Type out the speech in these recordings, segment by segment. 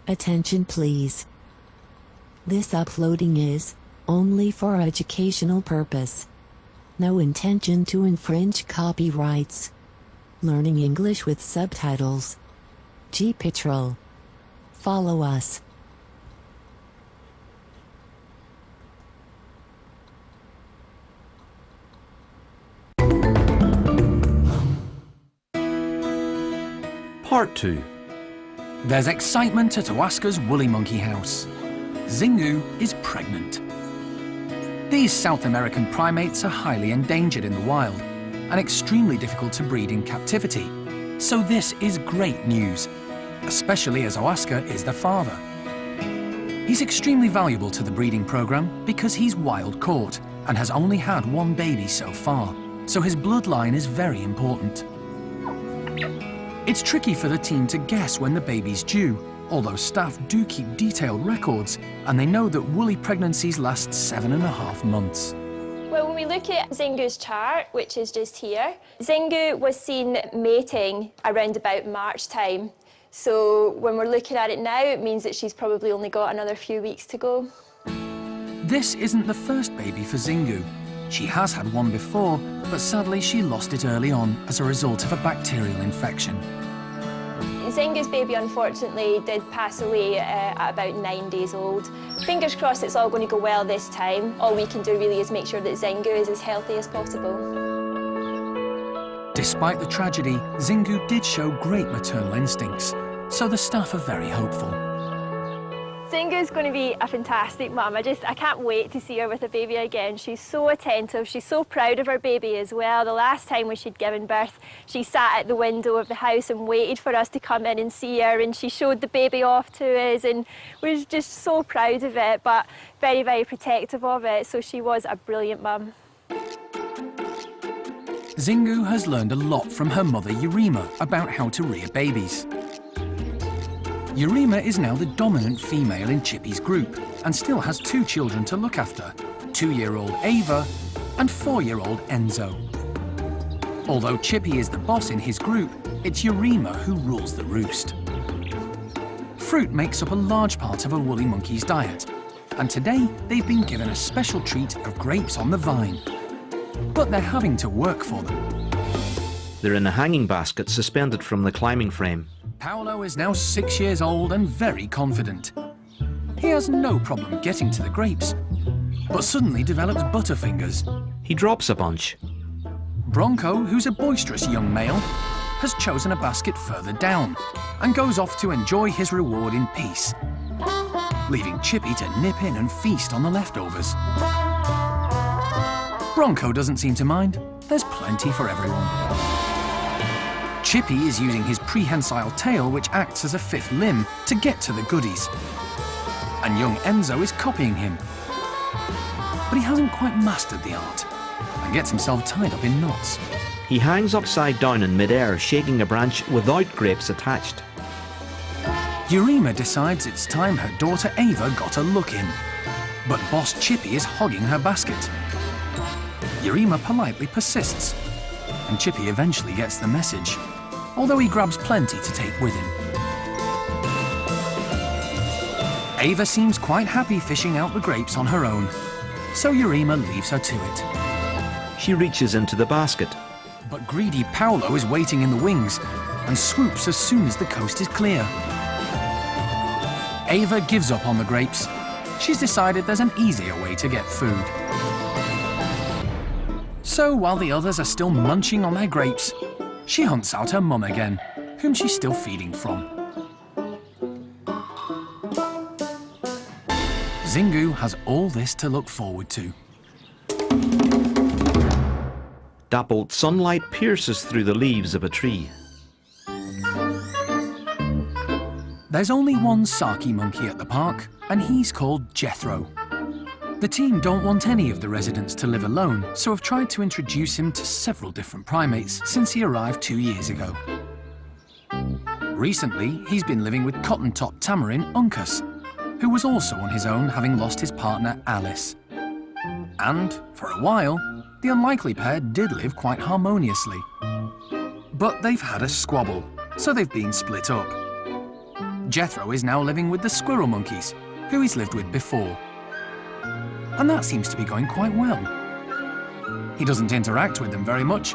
Attention please. This uploading is only for educational purpose. No intention to infringe copyrights. Learning English with subtitles. GPITRAL. Follow us. Part 2. There's excitement at Oaska's woolly monkey house. Xingu is pregnant. These South American primates are highly endangered in the wild and extremely difficult to breed in captivity. So this is great news, especially as Oaska is the father. He's extremely valuable to the breeding program because he's wild caught and has only had one baby so far, so his bloodline is very important. It's tricky for the team to guess when the baby's due, although staff do keep detailed records and they know that woolly pregnancies last 7.5 months. Well, when we look at Xingu's chart, which is just here, Xingu was seen mating around about March time. So when we're looking at it now, it means that she's probably only got another few weeks to go. This isn't the first baby for Xingu. She has had one before, but sadly she lost it early on as a result of a bacterial infection. Xingu's baby unfortunately did pass away at about 9 days old. Fingers crossed it's all going to go well this time. All we can do really is make sure that Xingu is as healthy as possible. Despite the tragedy, Xingu did show great maternal instincts, so the staff are very hopeful. Xingu's going to be a fantastic mum. I can't wait to see her with a baby again. She's so attentive, she's so proud of her baby as well. The last time when she'd given birth, she sat at the window of the house and waited for us to come in and see her, and she showed the baby off to us, and we were just so proud of it, but very, very protective of it, so she was a brilliant mum. Xingu has learned a lot from her mother Yurima about how to rear babies. Yurima is now the dominant female in Chippy's group and still has 2 children to look after, 2-year-old Ava and 4-year-old Enzo. Although Chippy is the boss in his group, it's Yurima who rules the roost. Fruit makes up a large part of a woolly monkey's diet, and today they've been given a special treat of grapes on the vine. But they're having to work for them. They're in a hanging basket suspended from the climbing frame. Paolo is now 6 years old and very confident. He has no problem getting to the grapes, but suddenly develops butterfingers. He drops a bunch. Bronco, who's a boisterous young male, has chosen a basket further down and goes off to enjoy his reward in peace, leaving Chippy to nip in and feast on the leftovers. Bronco doesn't seem to mind. There's plenty for everyone. Chippy is using his prehensile tail, which acts as a 5th limb, to get to the goodies. And young Enzo is copying him. But he hasn't quite mastered the art and gets himself tied up in knots. He hangs upside down in midair, shaking a branch without grapes attached. Yurima decides it's time her daughter Ava got a look in. But boss Chippy is hogging her basket. Yurima politely persists, and Chippy eventually gets the message, although he grabs plenty to take with him. Ava seems quite happy fishing out the grapes on her own, so Yurima leaves her to it. She reaches into the basket. But greedy Paolo is waiting in the wings and swoops as soon as the coast is clear. Ava gives up on the grapes. She's decided there's an easier way to get food. So while the others are still munching on their grapes, she hunts out her mum again, whom she's still feeding from. Xingu has all this to look forward to. Dappled sunlight pierces through the leaves of a tree. There's only one Saki monkey at the park, and he's called Jethro. The team don't want any of the residents to live alone, so have tried to introduce him to several different primates since he arrived 2 years ago. Recently, he's been living with cotton-top tamarin Uncas, who was also on his own, having lost his partner Alice. And, for a while, the unlikely pair did live quite harmoniously. But they've had a squabble, so they've been split up. Jethro is now living with the squirrel monkeys, who he's lived with before. And that seems to be going quite well. He doesn't interact with them very much,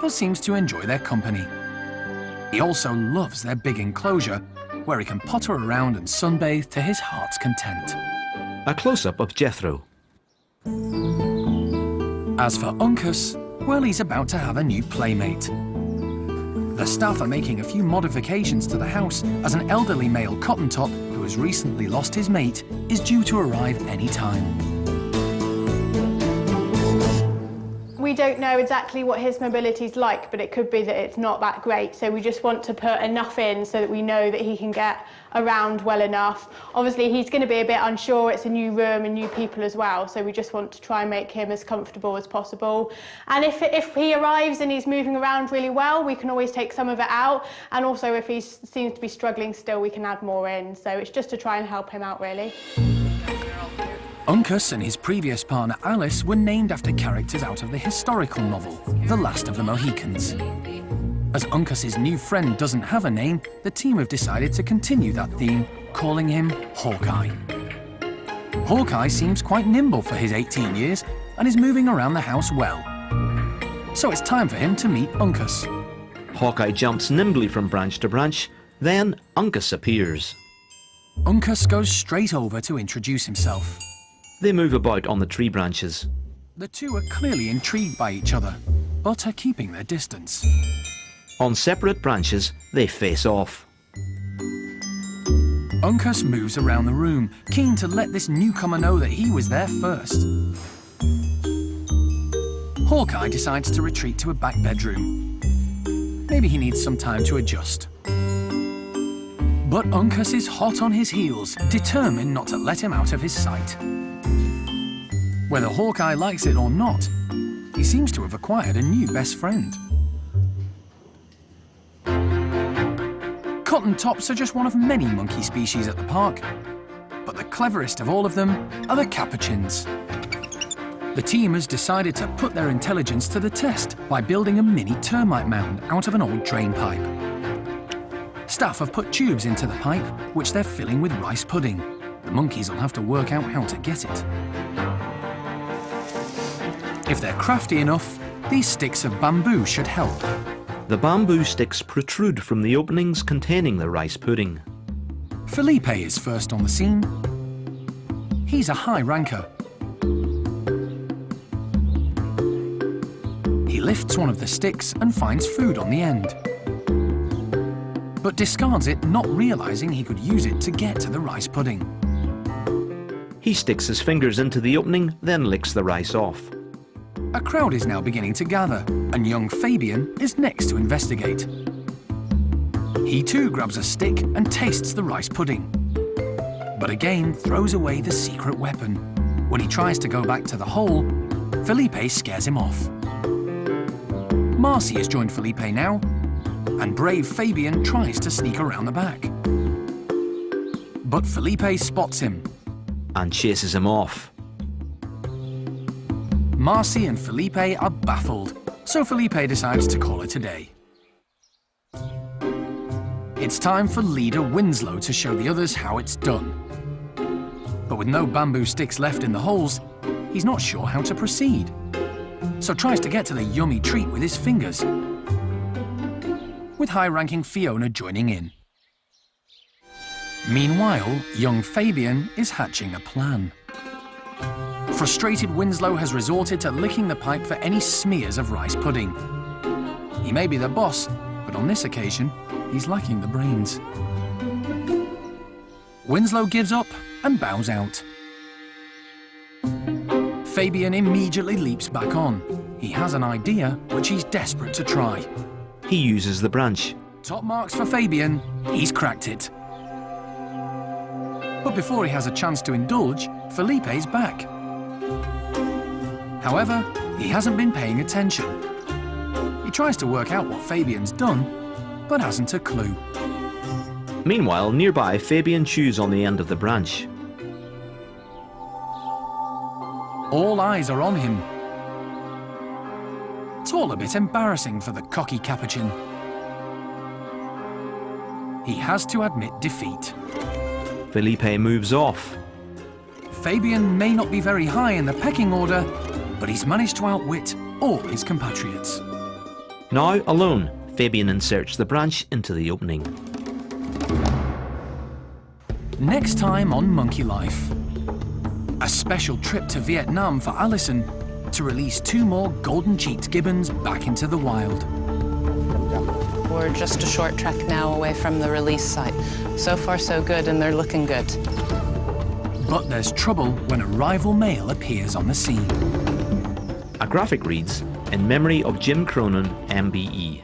but seems to enjoy their company. He also loves their big enclosure, where he can potter around and sunbathe to his heart's content. A close-up of Jethro. As for Uncas, well, he's about to have a new playmate. The staff are making a few modifications to the house as an elderly male Cotton-top who has recently lost his mate is due to arrive any time. We don't know exactly what his mobility is like, but it could be that it's not that great. So we just want to put enough in so that we know that he can get around well enough. Obviously, he's going to be a bit unsure. It's a new room and new people as well. So we just want to try and make him as comfortable as possible. And if he arrives and he's moving around really well, we can always take some of it out. And also, if he seems to be struggling still, we can add more in. So it's just to try and help him out, really. Uncas and his previous partner Alice were named after characters out of the historical novel, The Last of the Mohicans. As Uncas's new friend doesn't have a name, the team have decided to continue that theme, calling him Hawkeye. Hawkeye seems quite nimble for his 18 years and is moving around the house well. So it's time for him to meet Uncas. Hawkeye jumps nimbly from branch to branch, then Uncas appears. Uncas goes straight over to introduce himself. They move about on the tree branches. The two are clearly intrigued by each other, but are keeping their distance. On separate branches, they face off. Uncas moves around the room, keen to let this newcomer know that he was there first. Hawkeye decides to retreat to a back bedroom. Maybe he needs some time to adjust. But Uncas is hot on his heels, determined not to let him out of his sight. Whether Hawkeye likes it or not, he seems to have acquired a new best friend. Cotton-tops are just one of many monkey species at the park, but the cleverest of all of them are the capuchins. The team has decided to put their intelligence to the test by building a mini termite mound out of an old drain pipe. Staff have put tubes into the pipe, which they're filling with rice pudding. The monkeys will have to work out how to get it. If they're crafty enough, these sticks of bamboo should help. The bamboo sticks protrude from the openings containing the rice pudding. Felipe is first on the scene. He's a high ranker. He lifts one of the sticks and finds food on the end, but discards it, not realizing he could use it to get to the rice pudding. He sticks his fingers into the opening, then licks the rice off. A crowd is now beginning to gather, and young Fabian is next to investigate. He too grabs a stick and tastes the rice pudding, but again throws away the secret weapon. When he tries to go back to the hole, Felipe scares him off. Marcy has joined Felipe now, and brave Fabian tries to sneak around the back. But Felipe spots him And chases him off. Marcy and Felipe are baffled, so Felipe decides to call it a day. It's time for leader Winslow to show the others how it's done. But with no bamboo sticks left in the holes, he's not sure how to proceed, so tries to get to the yummy treat with his fingers, with high-ranking Fiona joining in. Meanwhile, young Fabian is hatching a plan. Frustrated Winslow has resorted to licking the pipe for any smears of rice pudding. He may be the boss, but on this occasion, he's lacking the brains. Winslow gives up and bows out. Fabian immediately leaps back on. He has an idea which he's desperate to try. He uses the branch. Top marks for Fabian. He's cracked it. But before he has a chance to indulge, Felipe's back. However, he hasn't been paying attention. He tries to work out what Fabian's done, but hasn't a clue. Meanwhile, nearby, Fabian chews on the end of the branch. All eyes are on him. It's all a bit embarrassing for the cocky capuchin. he has to admit defeat. Felipe moves off. Fabian may not be very high in the pecking order, but he's managed to outwit all his compatriots. Now alone, Fabian inserts the branch into the opening. Next time on Monkey Life, a special trip to Vietnam for Alison to release 2 more golden-cheeked gibbons back into the wild. We're just a short trek now away from the release site. So far so good, and they're looking good. But there's trouble when a rival male appears on the scene. A graphic reads, "In memory of Jim Cronin, MBE."